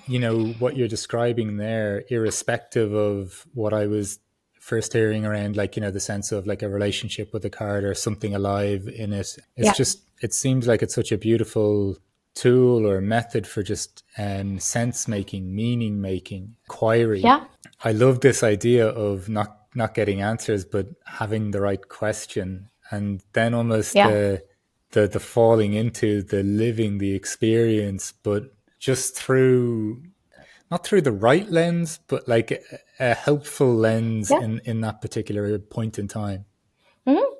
what you're describing there, irrespective of what I was first hearing around, like, the sense of like a relationship with a card or something alive in it. It's Yeah. just, it seems like it's such a beautiful tool or method for just sense making, meaning making, inquiry. Yeah. I love this idea of not getting answers, but having the right question, and then almost Yeah. the falling into the living the experience, but just through, not through the right lens, but like a helpful lens Yeah. in that particular point in time.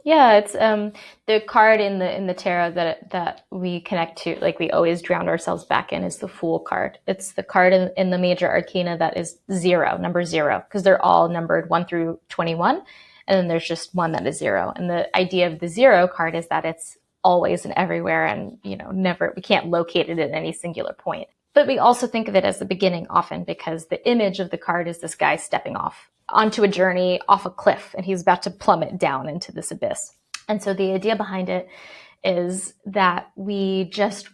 Yeah, it's the card in the tarot that we connect to, like we always drown ourselves back in, is the Fool card. It's the card in the major arcana that is zero, number zero, because they're all numbered 1 through 21, and then there's just one that is zero. And the idea of the zero card is that it's always and everywhere, and never, we can't locate it at any singular point. But we also think of it as the beginning often, because the image of the card is this guy stepping off onto a journey off a cliff, and he's about to plummet down into this abyss. And so the idea behind it is that we just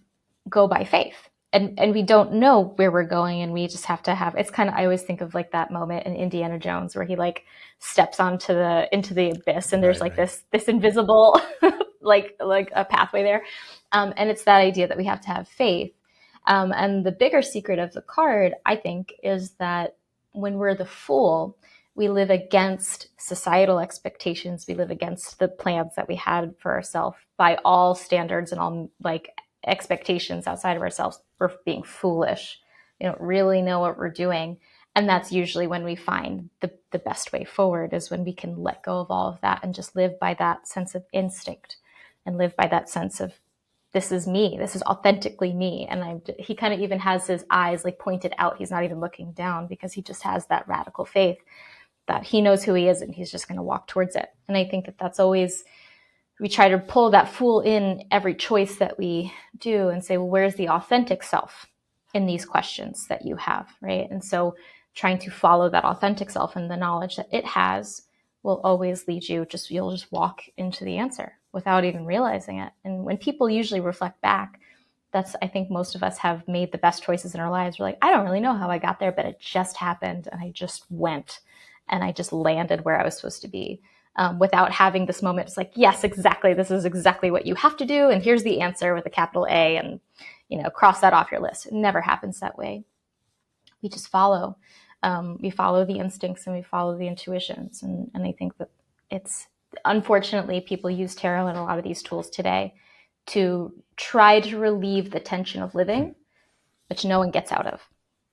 go by faith, and we don't know where we're going, and we just have to have, it's kind of, I always think of like that moment in Indiana Jones where he like steps onto the into the abyss, and there's Right, like right. this invisible like a pathway there. And it's that idea that we have to have faith. And the bigger secret of the card, I think, is that when we're the Fool, we live against societal expectations. We live against the plans that we had for ourselves by all standards and all like expectations outside of ourselves. We're being foolish. We don't really know what we're doing. And that's usually when we find the best way forward, is when we can let go of all of that and just live by that sense of instinct, and live by that sense of, this is me, this is authentically me. And he kind of even has his eyes like pointed out. He's not even looking down, because he just has that radical faith that he knows who he is, and he's just going to walk towards it. And I think that that's always, we try to pull that Fool in every choice that we do and say, well, where's the authentic self in these questions that you have, right? And so trying to follow that authentic self and the knowledge that it has will always lead you, you'll just walk into the answer without even realizing it. And when people usually reflect back, that's, I think most of us have made the best choices in our lives. We're like, I don't really know how I got there, but it just happened, and I just went, and I just landed where I was supposed to be, without having this moment. It's like, yes, exactly. This is exactly what you have to do. And here's the answer with a capital A, and, cross that off your list. It never happens that way. We just follow. We follow the instincts, and we follow the intuitions. And I think that it's, unfortunately, people use tarot and a lot of these tools today to try to relieve the tension of living, which no one gets out of.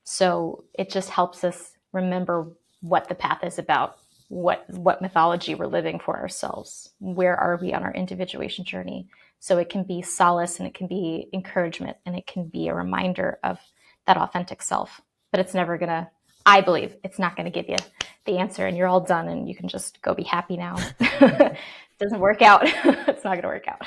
So it just helps us remember what the path is about, what mythology we're living for ourselves, where are we on our individuation journey. So it can be solace, and it can be encouragement, and it can be a reminder of that authentic self. But it's never gonna, I believe it's not gonna give you the answer and you're all done and you can just go be happy now. It doesn't work out. It's not gonna work out.